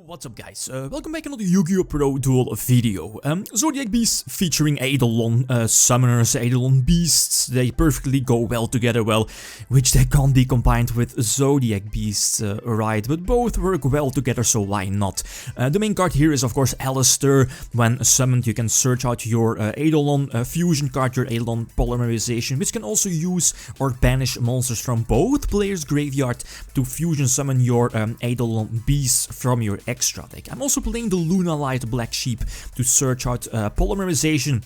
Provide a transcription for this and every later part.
What's up guys, welcome back another YgoPro duel video. Zodiac beasts featuring Eidolon summoners, Eidolon beasts, they perfectly go well together, well, which they can't be combined with Zodiac beasts, right, but both work well together, so why not? The main card here is of course Alistair. When summoned you can search out your Eidolon fusion card, your Eidolon polymerization, which can also use or banish monsters from both players' graveyard to fusion summon your Eidolon beasts from your extra deck. I'm also playing the Luna Light Black Sheep to search out polymerization.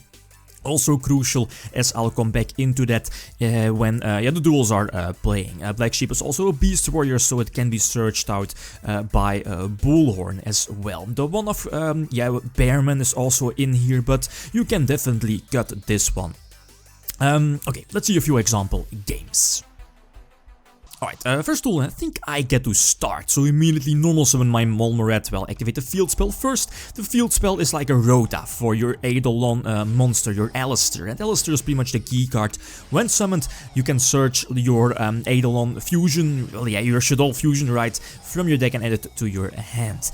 Also crucial, as I'll come back into that when the duels are playing. Black Sheep is also a beast warrior, so it can be searched out by Bullhorn as well. The one of Bearman is also in here, but you can definitely cut this one. Okay, let's see a few example games. Alright, first of all, I think I get to start, so immediately normal summon my Molmoret, well, activate the field spell first. The field spell is like a Rota for your Eidolon monster, your Alistair, and Alistair is pretty much the key card. When summoned, you can search your Eidolon fusion, well yeah, your Shadow fusion, right, from your deck and add it to your hand.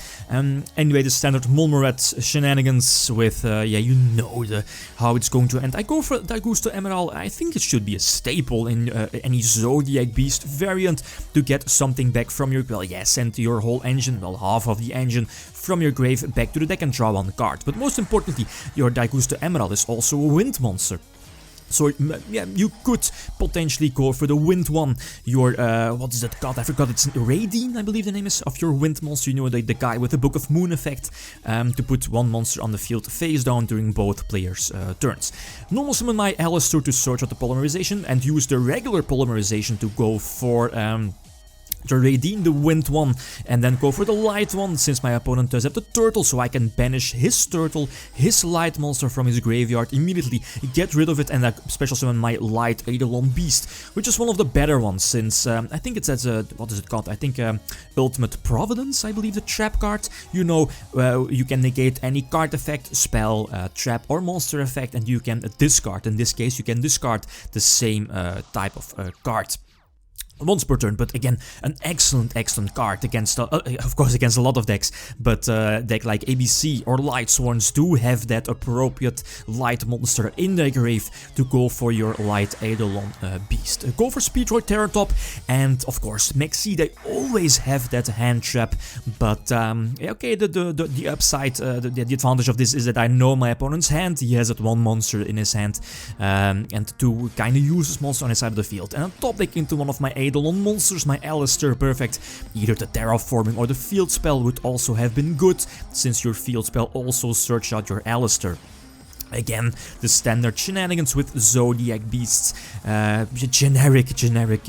Anyway, the standard Molmoret shenanigans with, you know how it's going to end. I go for Daigusto Emerald. I think it should be a staple in any Zodiac beast variant to get something back from your, well yeah, send your whole engine, well half of the engine from your grave back to the deck and draw one card. But most importantly, your Daigusto Emerald is also a wind monster. So, yeah, you could potentially go for the wind one. Your, what is that card? I forgot, it's Radine, I believe the name is, of your wind monster. You know, the guy with the Book of Moon effect, to put one monster on the field face down during both players' turns. Normal summon my Alistair to search out the polymerization and use the regular polymerization to go for, to redeem the wind one and then go for the light one, since my opponent does have the turtle, so I can banish his turtle, his light monster from his graveyard, immediately get rid of it, and I special summon my light Eidolon beast, which is one of the better ones, since I think it's as a, what is it called, I think Ultimate Providence, I believe, the trap card. You know, you can negate any card effect, spell, trap or monster effect, and you can discard. In this case you can discard the same type of card once per turn, but again, an excellent card against, of course, against a lot of decks, but deck like ABC or Light Sworns do have that appropriate light monster in their grave to go for your light Eidolon beast. Go for Speedroid Teratop, and of course, Maxi, they always have that hand trap, but okay, the upside, the advantage of this is that I know my opponent's hand, he has that one monster in his hand, and to kind of use this monster on his side of the field, and on top deck into one of my Eidolon monsters, my Alistair, perfect. Either the terraforming or the field spell would also have been good, since your field spell also searched out your Alistair. Again, the standard shenanigans with Zodiac beasts, generic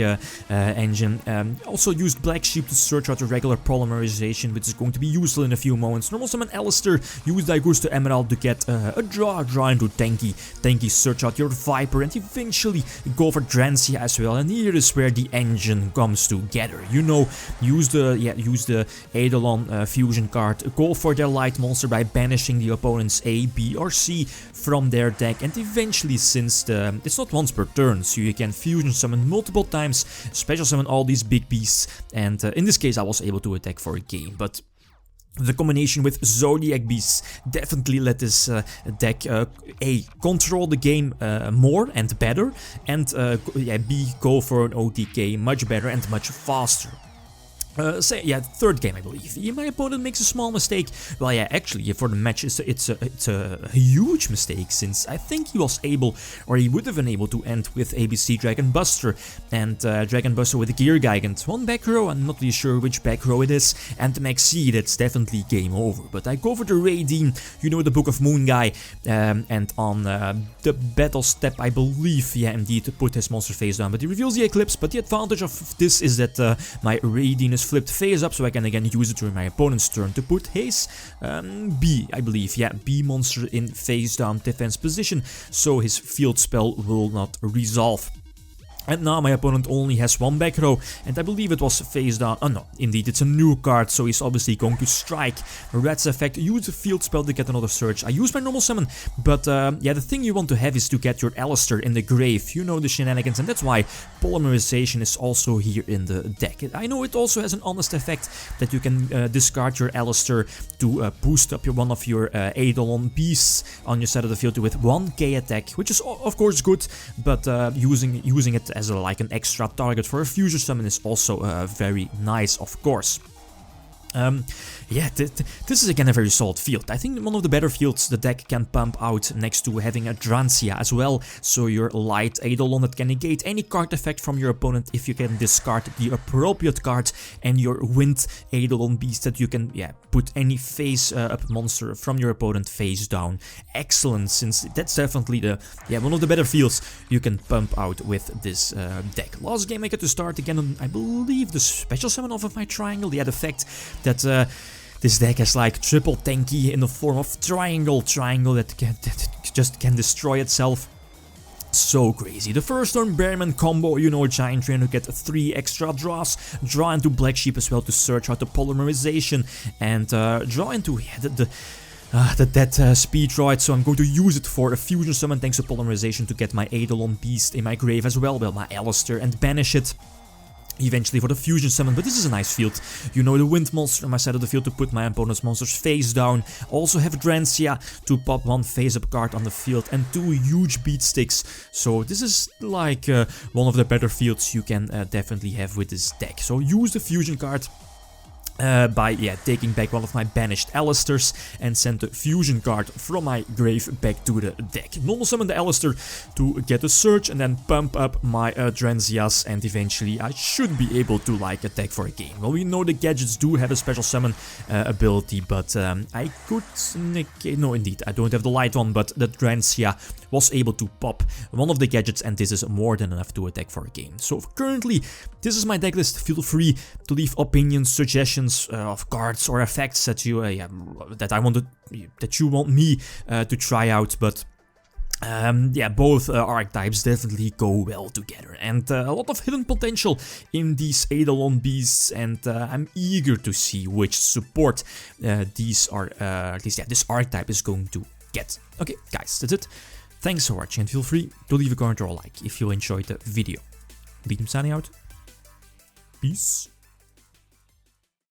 engine. Also used Black Sheep to search out the regular polymerization, which is going to be useful in a few moments. Normal summon Alistair, use Daigusto Emerald to get a draw into Tanky, search out your Viper, and eventually go for Drancia as well. And here is where the engine comes together. You know, use the Eidolon fusion card, go for their light monster by banishing the opponent's A, B, or C from their deck, and eventually, since it's not once per turn, so you can fusion summon multiple times, special summon all these big beasts, and in this case I was able to attack for a game, but the combination with Zodiac beasts definitely let this deck A, control the game more and better, and B, go for an OTK much better and much faster. Third game, I believe. My opponent makes a small mistake. Well, yeah, actually, for the match, it's a huge mistake, since I think he was able, or he would have been able to end with ABC Dragon Buster, and Dragon Buster with a Gear Gigant. One back row, I'm not really sure which back row it is, and the Maxi, that's definitely game over. But I go for the Radine, you know, the Book of Moon guy, and on the battle step, I believe, yeah, indeed, to put his monster face down. But he reveals the Eclipse, but the advantage of this is that my Radine is flipped face up, so I can again use it during my opponent's turn to put his B, I believe, yeah, B monster in face down defense position, so his field spell will not resolve. And now my opponent only has one back row, and I believe it was face down. Oh no, indeed, it's a new card, so he's obviously going to strike. Red's effect, use a field spell to get another search. I use my normal summon, but yeah, the thing you want to have is to get your Alistair in the grave. You know the shenanigans, and that's why Polymerization is also here in the deck. I know it also has an honest effect that you can discard your Alistair to boost up one of your Eidolon beasts on your side of the field with 1k attack, which is of course good, but using it as like an extra target for a fusion summon is also very nice, of course. Yeah, this is again a very solid field. I think one of the better fields the deck can pump out next to having a Drancia as well. So your light Eidolon that can negate any card effect from your opponent if you can discard the appropriate card, and your wind Eidolon beast that you can put any face up monster from your opponent face down. Excellent, since that's definitely the one of the better fields you can pump out with this deck. Last game I got to start again on, I believe, the special summon of my triangle. The fact that this deck has like triple tanky in the form of triangle that just can destroy itself. So crazy. The first turn Bearman combo, you know, Giant Trainer get 3 extra draws, draw into Black Sheep as well to search out the Polymerization, and draw into that speed droid, so I'm going to use it for a fusion summon thanks to Polymerization to get my Eidolon beast in my grave as well, my Alistair, and banish it eventually for the fusion summon. But this is a nice field. You know, the wind monster on my side of the field to put my opponent's monsters face down. Also have Drancia to pop 1 face up card on the field and 2 huge beat sticks. So this is like one of the better fields you can definitely have with this deck. So use the fusion card by taking back one of my banished Alistairs and send the fusion card from my grave back to the deck. Normal summon the Alistair to get a search and then pump up my Drancias, and eventually I should be able to like attack for a game. Well, we know the gadgets do have a special summon ability, but I could negate. No, indeed, I don't have the light one, but the Drancia was able to pop one of the gadgets, and this is more than enough to attack for a game. So currently, this is my deck list. Feel free to leave opinions, suggestions of cards or effects that you want me to try out, but both archetypes definitely go well together, and a lot of hidden potential in these Eidolon beasts, and I'm eager to see which support this archetype is going to get. Okay, guys, that's it. Thanks for watching, and feel free to leave a comment or a like if you enjoyed the video. Lithium signing out. Peace.